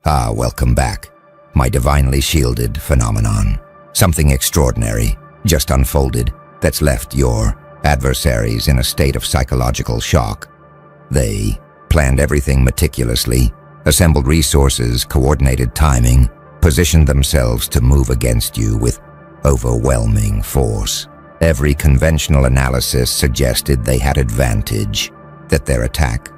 Welcome back. My divinely shielded phenomenon. Something extraordinary just unfolded that's left your adversaries in a state of psychological shock. They planned everything meticulously, assembled resources, coordinated timing, positioned themselves to move against you with overwhelming force. Every conventional analysis suggested they had advantage, that their attack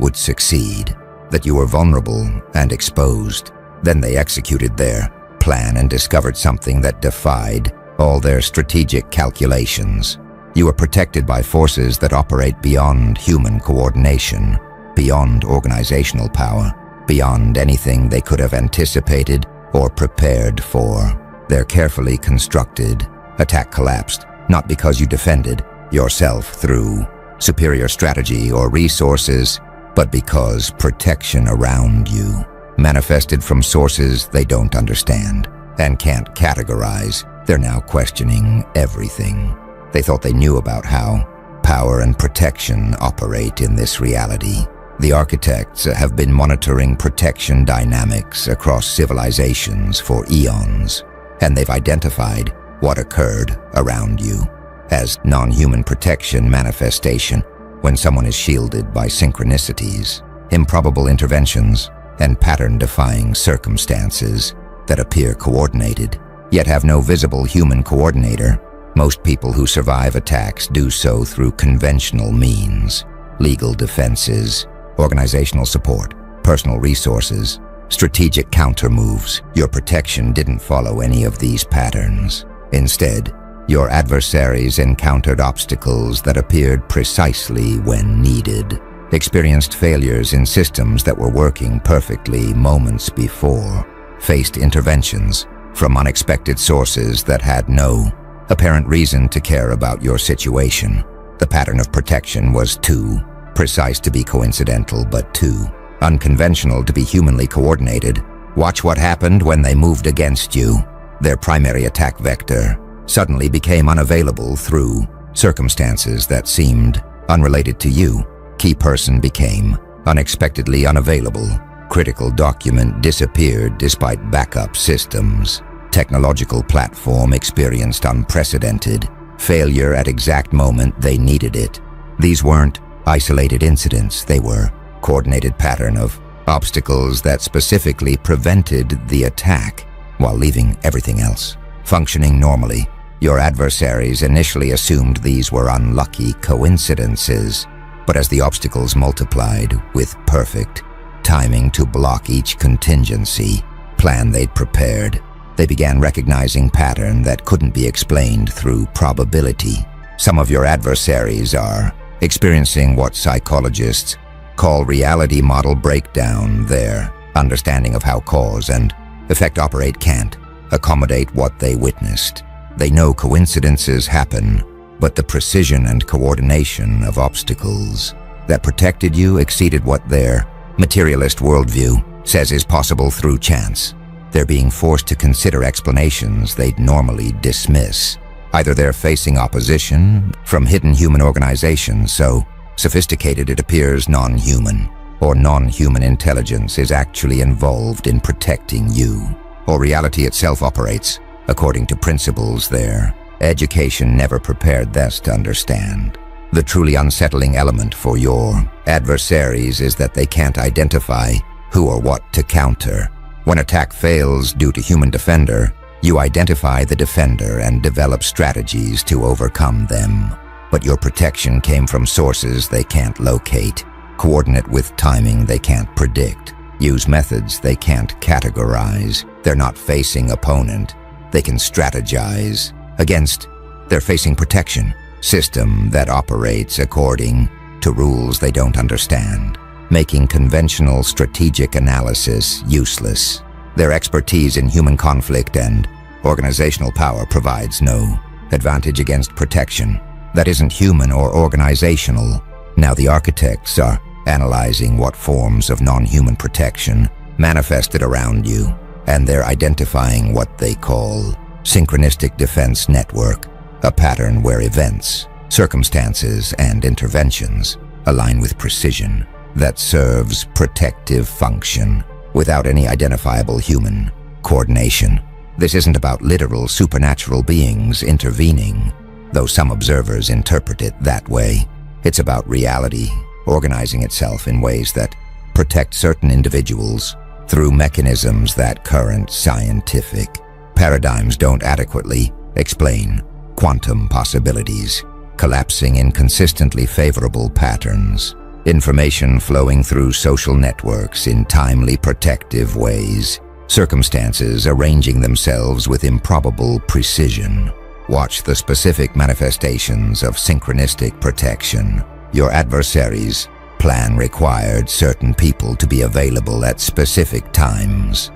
would succeed, that you were vulnerable and exposed. Then they executed their plan and discovered something that defied all their strategic calculations. You were protected by forces that operate beyond human coordination, beyond organizational power, beyond anything they could have anticipated or prepared for. Their carefully constructed attack collapsed, not because you defended yourself through superior strategy or resources, but because protection around you manifested from sources they don't understand and can't categorize. They're now questioning everything. They thought they knew about how power and protection operate in this reality. The architects have been monitoring protection dynamics across civilizations for eons, and they've identified what occurred around you as non-human protection manifestation when someone is shielded by synchronicities, improbable interventions, and pattern-defying circumstances that appear coordinated, yet have no visible human coordinator. Most people who survive attacks do so through conventional means: legal defenses, organizational support, personal resources, strategic counter-moves. Your protection didn't follow any of these patterns. Instead, your adversaries encountered obstacles that appeared precisely when needed, experienced failures in systems that were working perfectly moments before, faced interventions from unexpected sources that had no apparent reason to care about your situation. The pattern of protection was too precise to be coincidental, but too unconventional to be humanly coordinated. Watch what happened when they moved against you. Their primary attack vector suddenly became unavailable through circumstances that seemed unrelated to you. Key person became unexpectedly unavailable. Critical document disappeared despite backup systems. Technological platform experienced unprecedented failure at exact moment they needed it. These weren't isolated incidents. They were coordinated pattern of obstacles that specifically prevented the attack while leaving everything else functioning normally. Your adversaries initially assumed these were unlucky coincidences, but as the obstacles multiplied with perfect timing to block each contingency plan they'd prepared, they began recognizing pattern that couldn't be explained through probability. Some of your adversaries are experiencing what psychologists call reality model breakdown. Their understanding of how cause and effect operate can't accommodate what they witnessed. They know coincidences happen, but the precision and coordination of obstacles that protected you exceeded what their materialist worldview says is possible through chance. They're being forced to consider explanations they'd normally dismiss. Either they're facing opposition from hidden human organizations so sophisticated it appears non-human, or non-human intelligence is actually involved in protecting you, or reality itself operates according to principles their education never prepared us to understand. The truly unsettling element for your adversaries is that they can't identify who or what to counter. When attack fails due to human defender, you identify the defender and develop strategies to overcome them. But your protection came from sources they can't locate, coordinate with timing they can't predict, use methods they can't categorize. They're not facing opponent. They can strategize against. They're facing protection, system that operates according to rules they don't understand, making conventional strategic analysis useless. Their expertise in human conflict and organizational power provides no advantage against protection that isn't human or organizational. Now the architects are analyzing what forms of non-human protection manifested around you, and they're identifying what they call synchronistic defense network, a pattern where events, circumstances, and interventions align with precision that serves protective function. without any identifiable human coordination. This isn't about literal supernatural beings intervening, though some observers interpret it that way. It's about reality organizing itself in ways that protect certain individuals through mechanisms that current scientific paradigms don't adequately explain. Quantum possibilities, collapsing in consistently favorable patterns, information flowing through social networks in timely protective ways, circumstances arranging themselves with improbable precision. Watch the specific manifestations of synchronistic protection. Your adversary's plan required certain people to be available at specific times.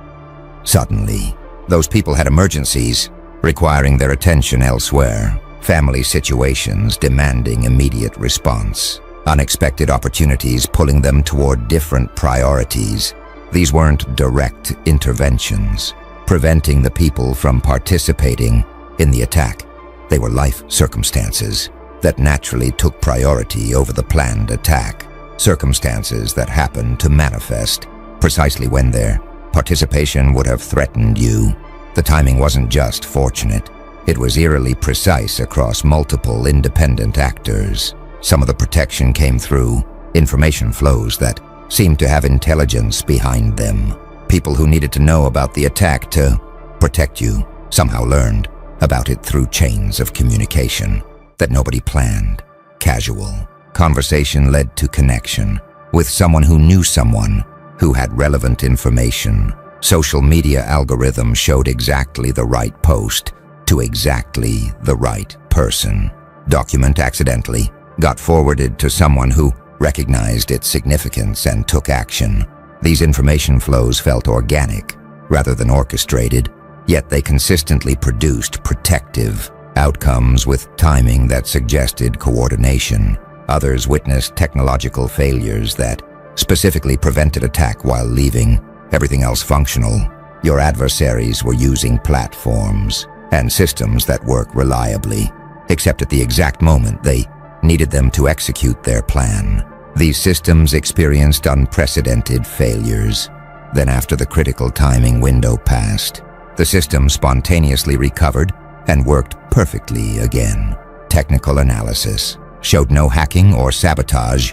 Suddenly, those people had emergencies requiring their attention elsewhere, family situations demanding immediate response, unexpected opportunities pulling them toward different priorities. These weren't direct interventions, preventing the people from participating in the attack. They were life circumstances that naturally took priority over the planned attack, circumstances that happened to manifest precisely when their participation would have threatened you. The timing wasn't just fortunate, it was eerily precise across multiple independent actors. Some of the protection came through information flows that seemed to have intelligence behind them. People who needed to know about the attack to protect you somehow learned about it through chains of communication that nobody planned. Casual conversation led to connection with someone who knew someone who had relevant information. Social media algorithm showed exactly the right post to exactly the right person. Document accidentally got forwarded to someone who recognized its significance and took action. These information flows felt organic rather than orchestrated, yet they consistently produced protective outcomes with timing that suggested coordination. Others witnessed technological failures that specifically prevented attack while leaving everything else functional. Your adversaries were using platforms and systems that work reliably, except at the exact moment they needed them to execute their plan. These systems experienced unprecedented failures. Then after the critical timing window passed, the system spontaneously recovered and worked perfectly again. Technical analysis showed no hacking or sabotage.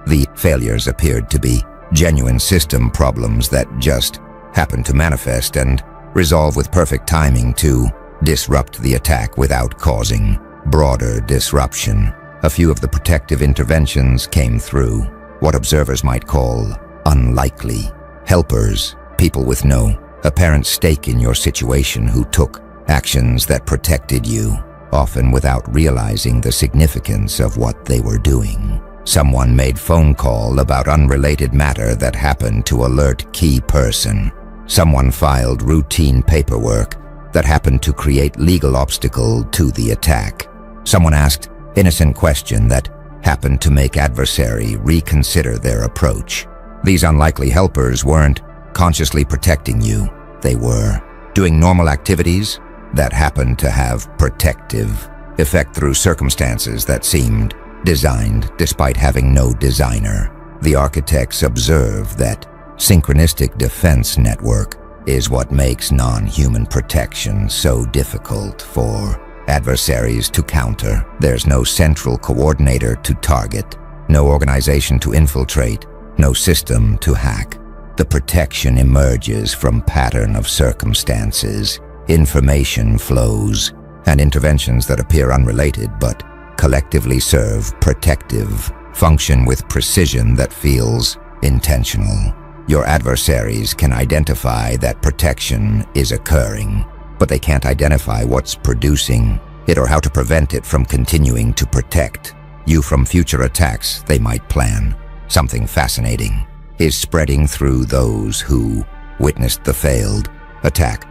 The failures appeared to be genuine system problems that just happened to manifest and resolve with perfect timing to disrupt the attack without causing broader disruption. A few of the protective interventions came through what observers might call unlikely helpers, people with no apparent stake in your situation who took actions that protected you, often without realizing the significance of what they were doing. Someone made phone call about unrelated matter that happened to alert key person. Someone filed routine paperwork that happened to create legal obstacle to the attack. Someone asked innocent question that happened to make adversary reconsider their approach. These unlikely helpers weren't consciously protecting you. They were doing normal activities that happened to have protective effect through circumstances that seemed designed despite having no designer. The architects observe that synchronistic defense network is what makes non-human protection so difficult for adversaries to counter. There's no central coordinator to target, no organization to infiltrate, no system to hack. The protection emerges from pattern of circumstances, information flows, and interventions that appear unrelated but collectively serve protective function with precision that feels intentional. Your adversaries can identify that protection is occurring, but they can't identify what's producing it or how to prevent it from continuing to protect you from future attacks they might plan. Something fascinating is spreading through those who witnessed the failed attack,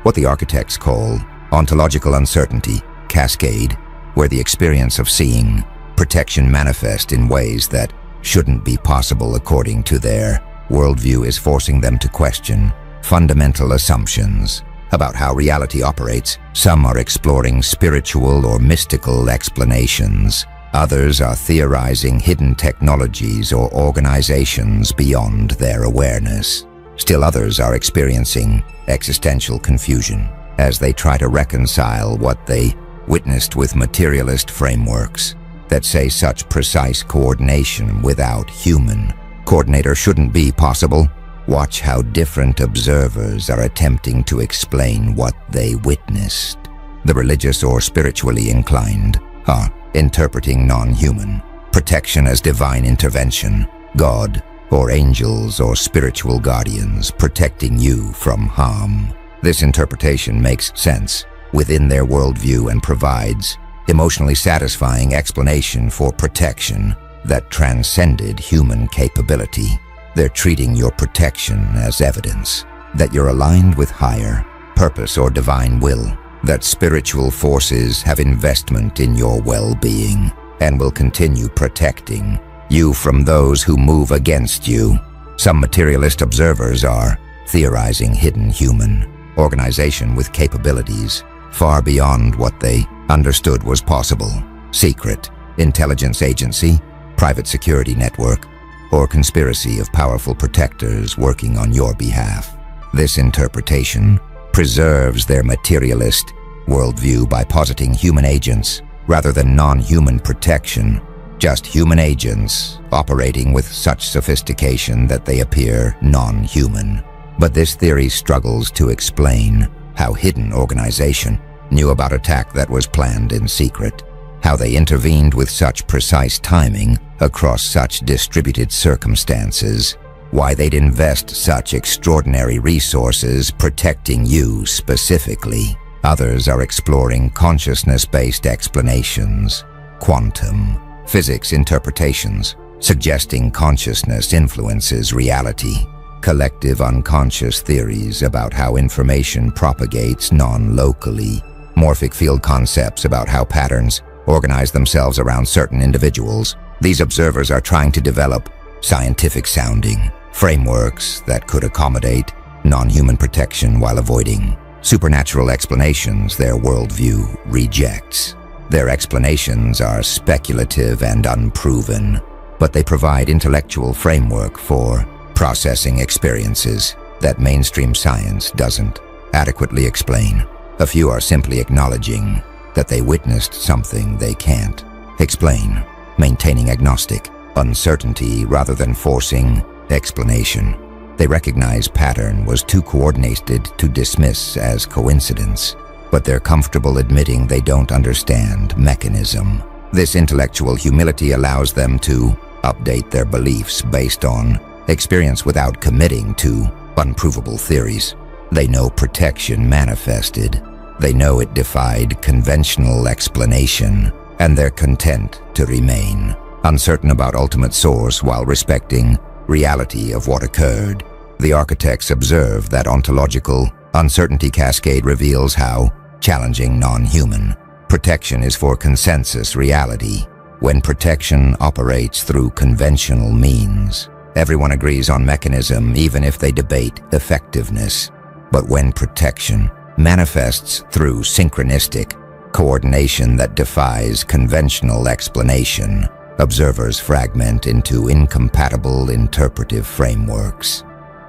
what the architects call ontological uncertainty cascade, where the experience of seeing protection manifest in ways that shouldn't be possible according to their worldview is forcing them to question fundamental assumptions about how reality operates. Some are exploring spiritual or mystical explanations. Others are theorizing hidden technologies or organizations beyond their awareness. Still others are experiencing existential confusion as they try to reconcile what they witnessed with materialist frameworks that say such precise coordination without human coordinator shouldn't be possible. Watch how different observers are attempting to explain what they witnessed. The religious or spiritually inclined are interpreting non-human protection as divine intervention, God or angels or spiritual guardians protecting you from harm. This interpretation makes sense within their worldview and provides emotionally satisfying explanation for protection that transcended human capability. They're treating your protection as evidence that you're aligned with higher purpose or divine will, that spiritual forces have investment in your well-being and will continue protecting you from those who move against you. Some materialist observers are theorizing hidden human organization with capabilities far beyond what they understood was possible. Secret intelligence agency, private security network, or conspiracy of powerful protectors working on your behalf. This interpretation preserves their materialist worldview by positing human agents rather than non-human protection, just human agents operating with such sophistication that they appear non-human. But this theory struggles to explain how hidden organization knew about attack that was planned in secret, how they intervened with such precise timing across such distributed circumstances, why they'd invest such extraordinary resources protecting you specifically. Others are exploring consciousness-based explanations, quantum physics interpretations, suggesting consciousness influences reality, collective unconscious theories about how information propagates non-locally, morphic field concepts about how patterns organize themselves around certain individuals. These observers are trying to develop scientific-sounding frameworks that could accommodate non-human protection while avoiding supernatural explanations their worldview rejects. Their explanations are speculative and unproven, but they provide intellectual framework for processing experiences that mainstream science doesn't adequately explain. A few are simply acknowledging that they witnessed something they can't explain, maintaining agnostic uncertainty rather than forcing explanation. They recognize pattern was too coordinated to dismiss as coincidence, but they're comfortable admitting they don't understand mechanism. This intellectual humility allows them to update their beliefs based on experience without committing to unprovable theories. They know protection manifested. They know it defied conventional explanation, and they're content to remain uncertain about ultimate source while respecting reality of what occurred. The architects observe that ontological uncertainty cascade reveals how challenging non-human protection is for consensus reality. When protection operates through conventional means, everyone agrees on mechanism even if they debate effectiveness. But when protection manifests through synchronistic coordination that defies conventional explanation, observers fragment into incompatible interpretive frameworks.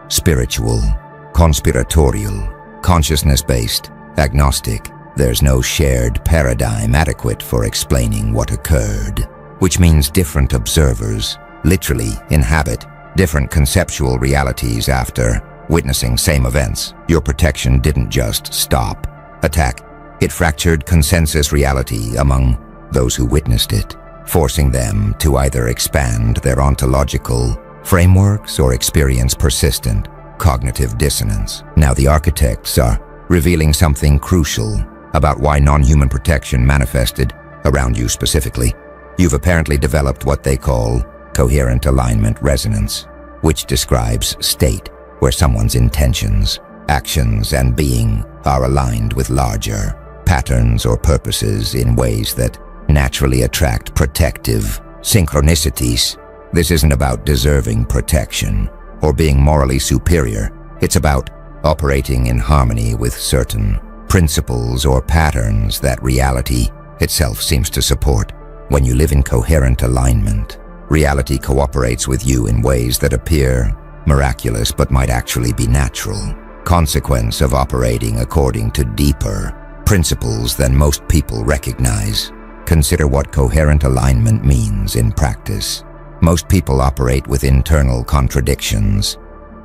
Spiritual, conspiratorial, consciousness-based, agnostic, there's no shared paradigm adequate for explaining what occurred, which means different observers literally inhabit different conceptual realities after witnessing same events. Your protection didn't just stop attack, it fractured consensus reality among those who witnessed it, forcing them to either expand their ontological frameworks or experience persistent cognitive dissonance. Now the architects are revealing something crucial about why non-human protection manifested around you specifically. You've apparently developed what they call coherent alignment resonance, which describes state where someone's intentions, actions, and being are aligned with larger patterns or purposes in ways that naturally attract protective synchronicities. This isn't about deserving protection or being morally superior. It's about operating in harmony with certain principles or patterns that reality itself seems to support. When you live in coherent alignment, reality cooperates with you in ways that appear miraculous but might actually be natural, consequence of operating according to deeper principles than most people recognize. Consider what coherent alignment means in practice. Most people operate with internal contradictions.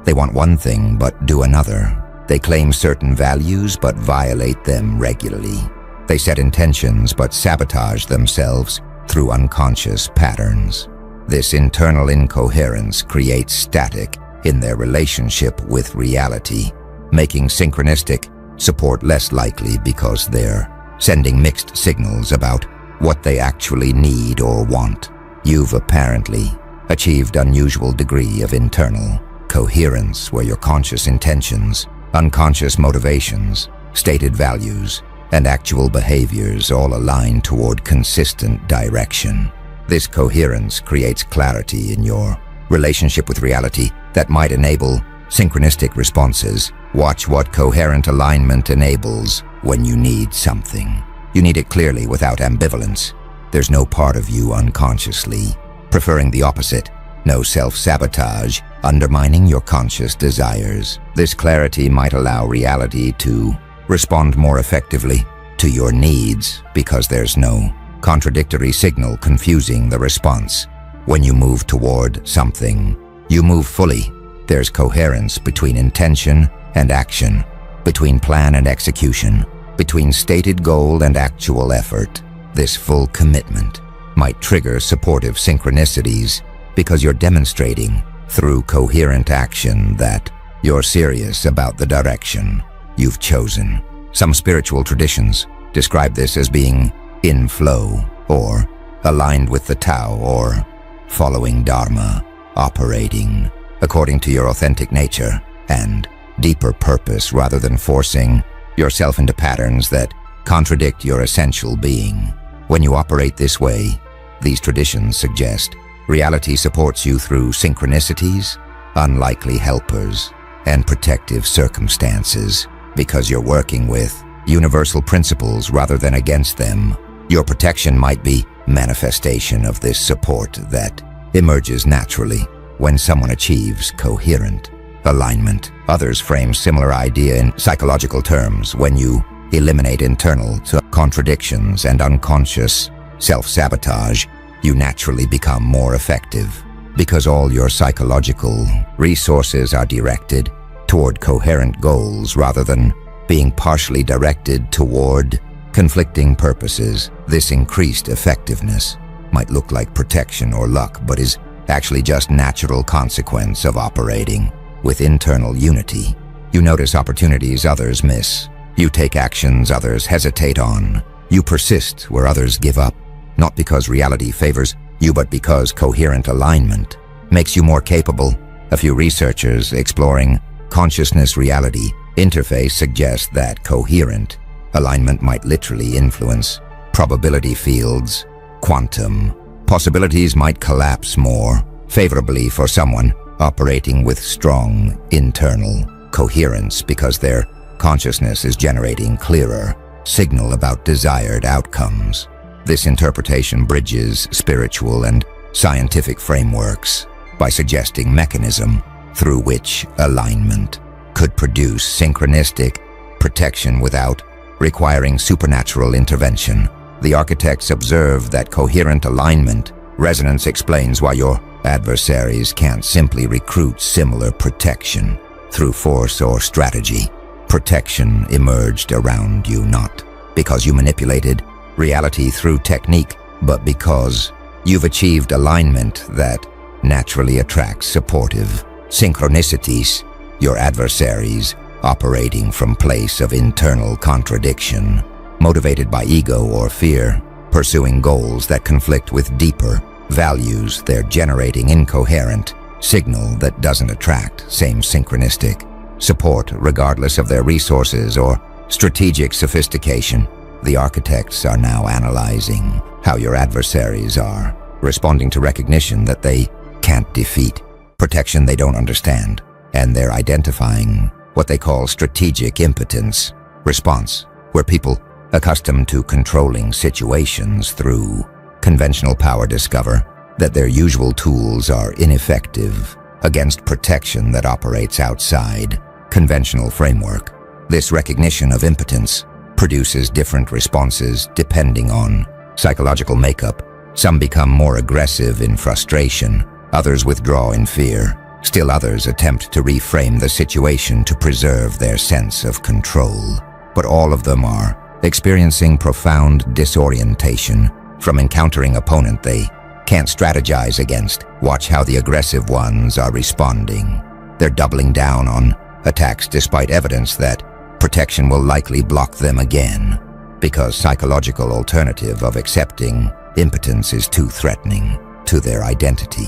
They want one thing but do another. They claim certain values but violate them regularly. They set intentions but sabotage themselves through unconscious patterns. This internal incoherence creates static in their relationship with reality, making synchronistic support less likely because they're sending mixed signals about what they actually need or want. You've apparently achieved unusual degree of internal coherence where your conscious intentions, unconscious motivations, stated values, and actual behaviors all align toward consistent direction. This coherence creates clarity in your relationship with reality that might enable synchronistic responses. Watch what coherent alignment enables when you need something. You need it clearly without ambivalence. There's no part of you unconsciously preferring the opposite. No self-sabotage undermining your conscious desires. This clarity might allow reality to respond more effectively to your needs because there's no contradictory signal confusing the response. When you move toward something, you move fully. There's coherence between intention and action, between plan and execution, between stated goal and actual effort. This full commitment might trigger supportive synchronicities because you're demonstrating through coherent action that you're serious about the direction you've chosen. Some spiritual traditions describe this as being in flow or aligned with the Tao or following Dharma, operating according to your authentic nature and deeper purpose rather than forcing yourself into patterns that contradict your essential being. When you operate this way, these traditions suggest reality supports you through synchronicities, unlikely helpers, and protective circumstances because you're working with universal principles rather than against them. Your protection might be manifestation of this support that emerges naturally when someone achieves coherent alignment. Others frame similar idea in psychological terms. When you eliminate internal contradictions and unconscious self-sabotage, you naturally become more effective because all your psychological resources are directed toward coherent goals rather than being partially directed toward conflicting purposes. This increased effectiveness might look like protection or luck, but is actually just natural consequence of operating with internal unity. You notice opportunities others miss. You take actions others hesitate on. You persist where others give up, not because reality favors you, but because coherent alignment makes you more capable. A few researchers exploring consciousness-reality interface suggest that coherent alignment might literally influence probability fields. Quantum possibilities might collapse more favorably for someone operating with strong internal coherence because their consciousness is generating clearer signal about desired outcomes. This interpretation bridges spiritual and scientific frameworks by suggesting mechanism through which alignment could produce synchronistic protection without requiring supernatural intervention. The architects observe that coherent alignment resonance explains why your adversaries can't simply recruit similar protection through force or strategy. Protection emerged around you not because you manipulated reality through technique, but because you've achieved alignment that naturally attracts supportive synchronicities. Your adversaries operating from place of internal contradiction, motivated by ego or fear, pursuing goals that conflict with deeper values. They're generating incoherent signal that doesn't attract same synchronistic support regardless of their resources or strategic sophistication. The architects are now analyzing how your adversaries are responding to recognition that they can't defeat, protection they don't understand, and they're identifying what they call strategic impotence response, where people accustomed to controlling situations through conventional power discover that their usual tools are ineffective against protection that operates outside conventional framework. This recognition of impotence produces different responses depending on psychological makeup. Some become more aggressive in frustration, others withdraw in fear. Still others attempt to reframe the situation to preserve their sense of control. But all of them are experiencing profound disorientation from encountering opponent they can't strategize against. Watch how the aggressive ones are responding. They're doubling down on attacks despite evidence that protection will likely block them again, because psychological alternative of accepting impotence is too threatening to their identity.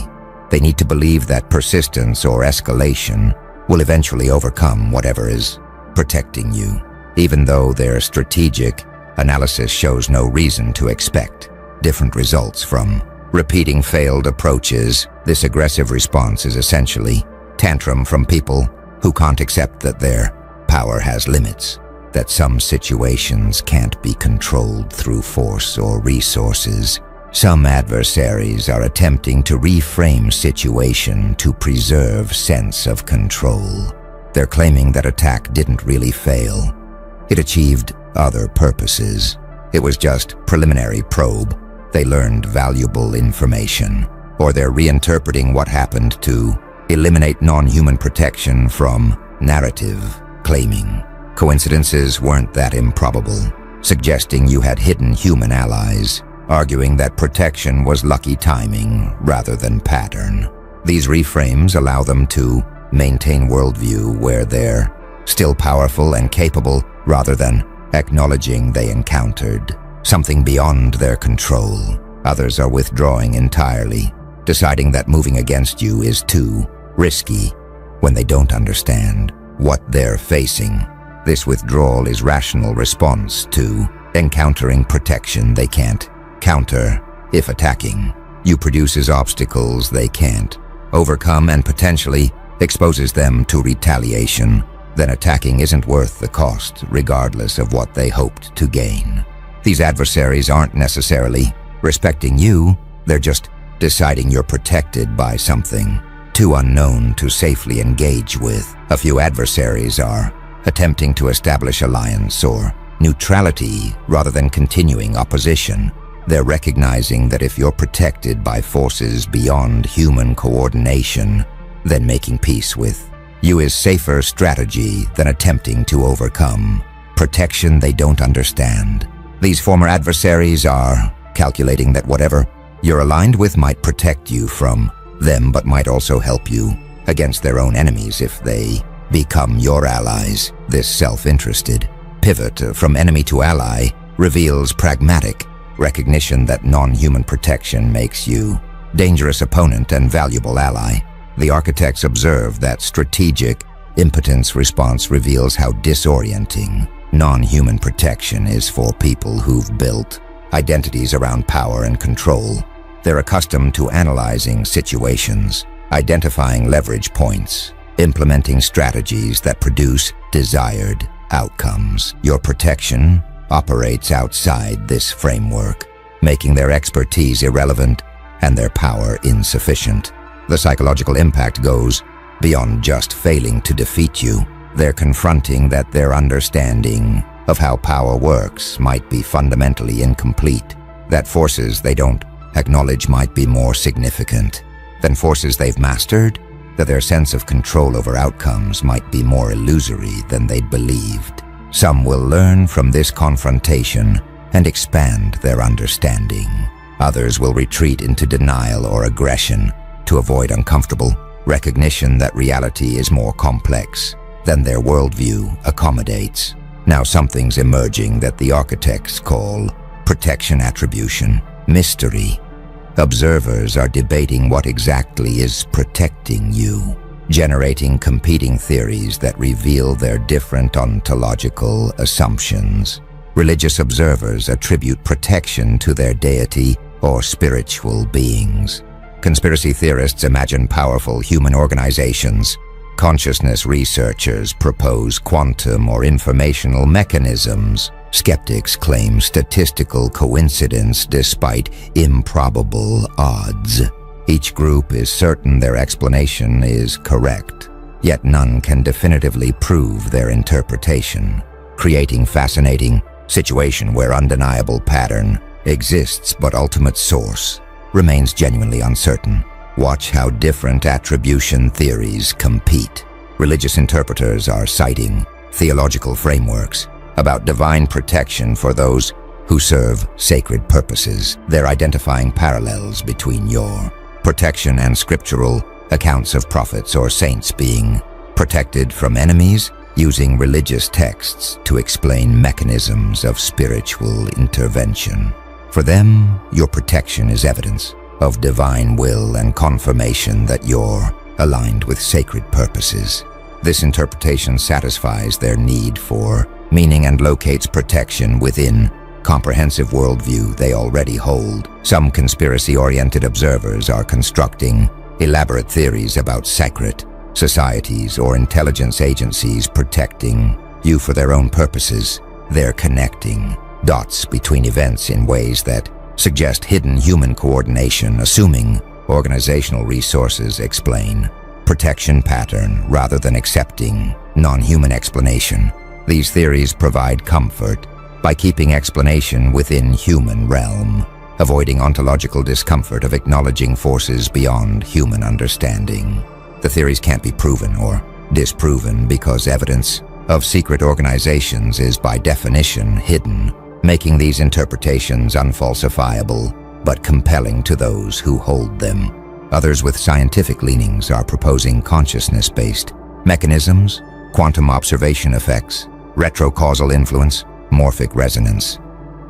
They need to believe that persistence or escalation will eventually overcome whatever is protecting you, even though their strategic analysis shows no reason to expect different results from repeating failed approaches. This aggressive response is essentially tantrum from people who can't accept that their power has limits, that some situations can't be controlled through force or resources. Some adversaries are attempting to reframe situation to preserve sense of control. They're claiming that attack didn't really fail. It achieved other purposes. It was just preliminary probe. They learned valuable information, or they're reinterpreting what happened to eliminate non-human protection from narrative, claiming coincidences weren't that improbable, suggesting you had hidden human allies, arguing that protection was lucky timing rather than pattern. These reframes allow them to maintain worldview where they're still powerful and capable, rather than acknowledging they encountered something beyond their control. Others are withdrawing entirely, deciding that moving against you is too risky when they don't understand what they're facing. This withdrawal is rational response to encountering protection they can't counter. If attacking you produces obstacles they can't overcome and potentially exposes them to retaliation, then attacking isn't worth the cost, regardless of what they hoped to gain. These adversaries aren't necessarily respecting you, they're just deciding you're protected by something too unknown to safely engage with. A few adversaries are attempting to establish alliance or neutrality rather than continuing opposition. They're recognizing that if you're protected by forces beyond human coordination, then making peace with you is safer strategy than attempting to overcome protection they don't understand. These former adversaries are calculating that whatever you're aligned with might protect you from them, but might also help you against their own enemies if they become your allies. This self-interested pivot from enemy to ally reveals pragmatic recognition that non-human protection makes you dangerous opponent and valuable ally. The architects observe that strategic impotence response reveals how disorienting non-human protection is for people who've built identities around power and control. They're accustomed to analyzing situations, identifying leverage points, implementing strategies that produce desired outcomes. Your protection operates outside this framework, making their expertise irrelevant and their power insufficient. The psychological impact goes beyond just failing to defeat you. They're confronting that their understanding of how power works might be fundamentally incomplete, that forces they don't acknowledge might be more significant than forces they've mastered, that their sense of control over outcomes might be more illusory than they'd believed. Some will learn from this confrontation and expand their understanding. Others will retreat into denial or aggression to avoid uncomfortable recognition that reality is more complex than their worldview accommodates. Now something's emerging that the architects call protection attribution mystery. Observers are debating what exactly is protecting you, generating competing theories that reveal their different ontological assumptions. Religious observers attribute protection to their deity or spiritual beings. Conspiracy theorists imagine powerful human organizations. Consciousness researchers propose quantum or informational mechanisms. Skeptics claim statistical coincidence despite improbable odds. Each group is certain their explanation is correct, yet none can definitively prove their interpretation, creating fascinating situation where undeniable pattern exists but ultimate source remains genuinely uncertain. Watch how different attribution theories compete. Religious interpreters are citing theological frameworks about divine protection for those who serve sacred purposes. They're identifying parallels between your protection and scriptural accounts of prophets or saints being protected from enemies, using religious texts to explain mechanisms of spiritual intervention. For them, your protection is evidence of divine will and confirmation that you're aligned with sacred purposes. This interpretation satisfies their need for meaning and locates protection within comprehensive worldview they already hold. Some conspiracy-oriented observers are constructing elaborate theories about secret societies or intelligence agencies protecting you for their own purposes. They're connecting dots between events in ways that suggest hidden human coordination, assuming organizational resources explain protection pattern rather than accepting non-human explanation. These theories provide comfort by keeping explanation within human realm, avoiding ontological discomfort of acknowledging forces beyond human understanding. The theories can't be proven or disproven because evidence of secret organizations is by definition hidden, making these interpretations unfalsifiable but compelling to those who hold them. Others with scientific leanings are proposing consciousness-based mechanisms, quantum observation effects, retrocausal influence, morphic resonance,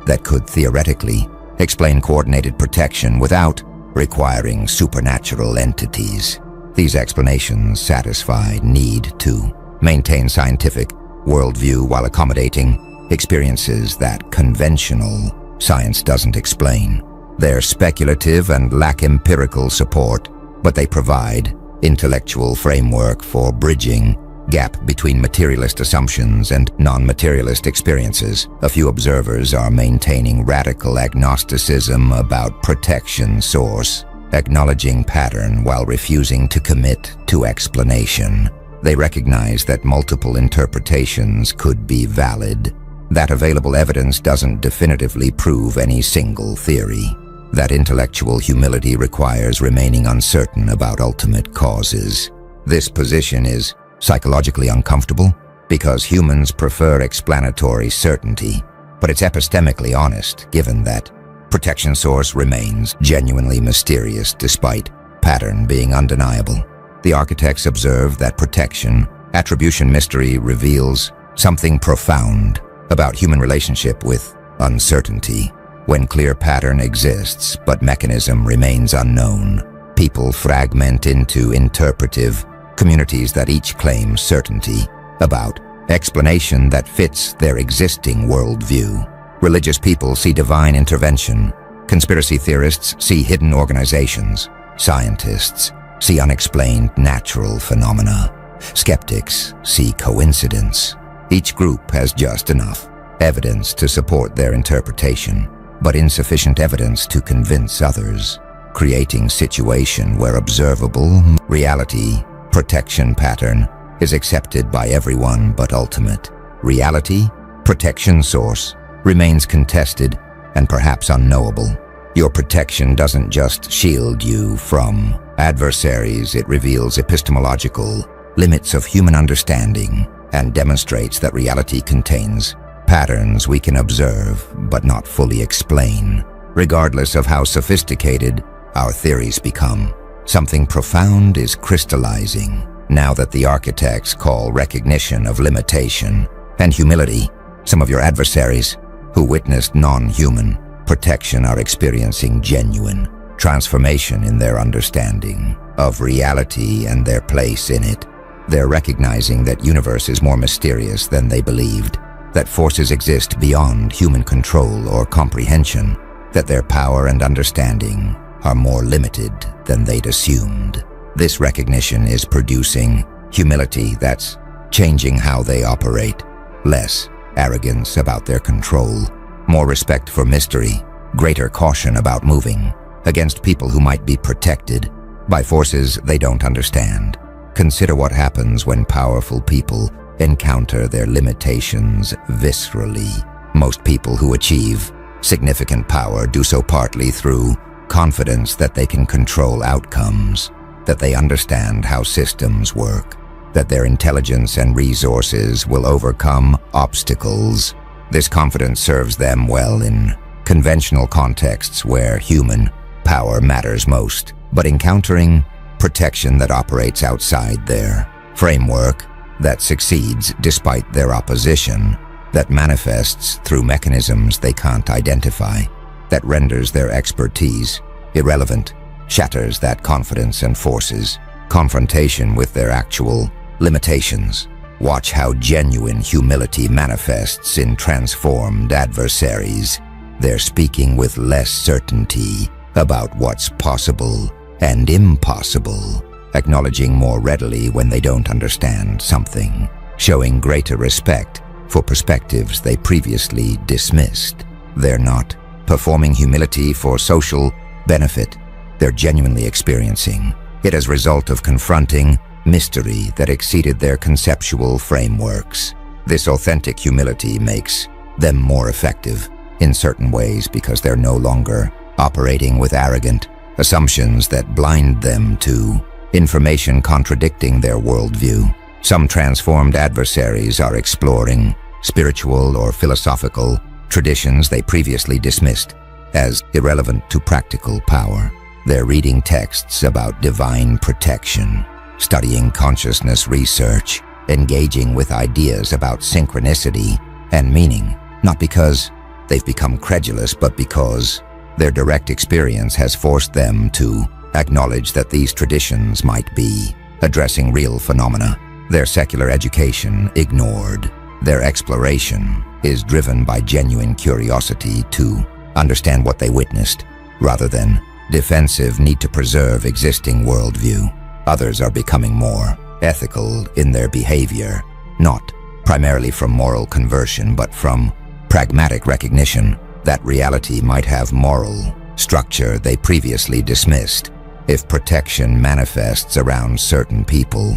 that could theoretically explain coordinated protection without requiring supernatural entities. These explanations satisfy need to maintain scientific worldview while accommodating experiences that conventional science doesn't explain. They're speculative and lack empirical support, but they provide intellectual framework for bridging gap between materialist assumptions and non-materialist experiences. A few observers are maintaining radical agnosticism about protection source, acknowledging pattern while refusing to commit to explanation. They recognize that multiple interpretations could be valid, that available evidence doesn't definitively prove any single theory, that intellectual humility requires remaining uncertain about ultimate causes. This position is psychologically uncomfortable because humans prefer explanatory certainty, but it's epistemically honest given that protection source remains genuinely mysterious despite pattern being undeniable. The architects observe that protection attribution mystery reveals something profound about human relationship with uncertainty. When clear pattern exists but mechanism remains unknown, people fragment into interpretive communities that each claim certainty about explanation that fits their existing worldview. Religious people see divine intervention, conspiracy theorists see hidden organizations, scientists see unexplained natural phenomena, skeptics see coincidence. Each group has just enough evidence to support their interpretation, but insufficient evidence to convince others, creating situation where observable reality protection pattern is accepted by everyone but ultimate reality protection source remains contested and perhaps unknowable. Your protection doesn't just shield you from adversaries, it reveals epistemological limits of human understanding and demonstrates that reality contains patterns we can observe but not fully explain. Regardless of how sophisticated our theories become, something profound is crystallizing now that the architects call recognition of limitation and humility. Some of your adversaries who witnessed non-human protection are experiencing genuine transformation in their understanding of reality and their place in it. They're recognizing that universe is more mysterious than they believed, that forces exist beyond human control or comprehension, that their power and understanding are more limited than they'd assumed. This recognition is producing humility that's changing how they operate. Less arrogance about their control, more respect for mystery, greater caution about moving against people who might be protected by forces they don't understand. Consider what happens when powerful people encounter their limitations viscerally. Most people who achieve significant power do so partly through confidence that they can control outcomes, that they understand how systems work, that their intelligence and resources will overcome obstacles. This confidence serves them well in conventional contexts where human power matters most, but encountering protection that operates outside their framework, that succeeds despite their opposition, that manifests through mechanisms they can't identify, that renders their expertise irrelevant, shatters that confidence and forces confrontation with their actual limitations. Watch how genuine humility manifests in transformed adversaries. They're speaking with less certainty about what's possible and impossible, acknowledging more readily when they don't understand something, showing greater respect for perspectives they previously dismissed. They're not performing humility for social benefit. They're genuinely experiencing it as a result of confronting mystery that exceeded their conceptual frameworks. This authentic humility makes them more effective in certain ways because they're no longer operating with arrogant assumptions that blind them to information contradicting their worldview. Some transformed adversaries are exploring spiritual or philosophical traditions they previously dismissed as irrelevant to practical power. They're reading texts about divine protection, studying consciousness research, engaging with ideas about synchronicity and meaning, not because they've become credulous, but because their direct experience has forced them to acknowledge that these traditions might be addressing real phenomena their secular education ignored. Their exploration is driven by genuine curiosity to understand what they witnessed, rather than defensive need to preserve existing worldview. Others are becoming more ethical in their behavior, not primarily from moral conversion, but from pragmatic recognition that reality might have moral structure they previously dismissed. If protection manifests around certain people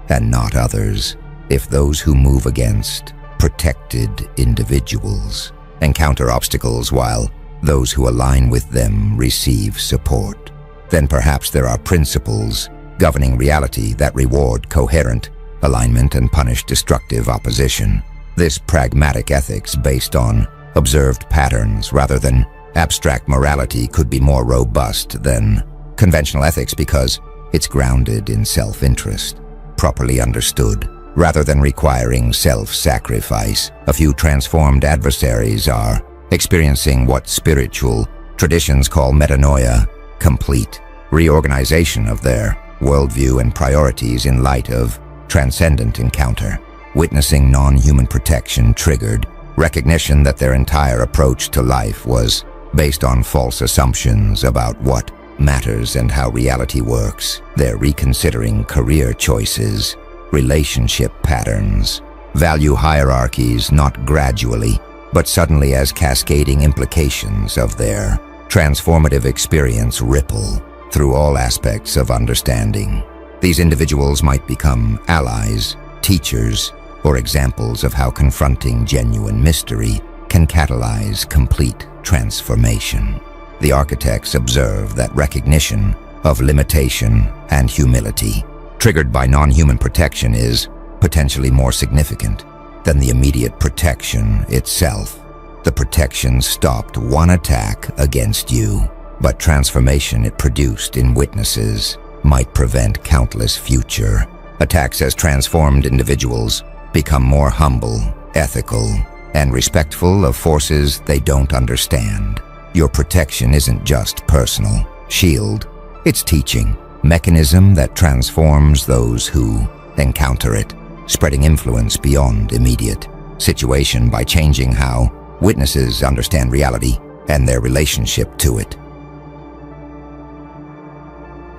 and not others, if those who move against protected individuals encounter obstacles while those who align with them receive support, then perhaps there are principles governing reality that reward coherent alignment and punish destructive opposition. This pragmatic ethics based on observed patterns rather than abstract morality could be more robust than conventional ethics because it's grounded in self-interest, properly understood, rather than requiring self-sacrifice. A few transformed adversaries are experiencing what spiritual traditions call metanoia, complete reorganization of their worldview and priorities in light of transcendent encounter. Witnessing non-human protection triggered recognition that their entire approach to life was based on false assumptions about what matters and how reality works. They're reconsidering career choices, relationship patterns, value hierarchies, not gradually, but suddenly as cascading implications of their transformative experience ripple through all aspects of understanding. These individuals might become allies, teachers, or examples of how confronting genuine mystery can catalyze complete transformation. The architects observe that recognition of limitation and humility, triggered by non-human protection, is potentially more significant than the immediate protection itself. The protection stopped one attack against you, but transformation it produced in witnesses might prevent countless future attacks as transformed individuals become more humble, ethical, and respectful of forces they don't understand. Your protection isn't just personal shield, it's teaching mechanism that transforms those who encounter it, spreading influence beyond immediate situation by changing how witnesses understand reality and their relationship to it.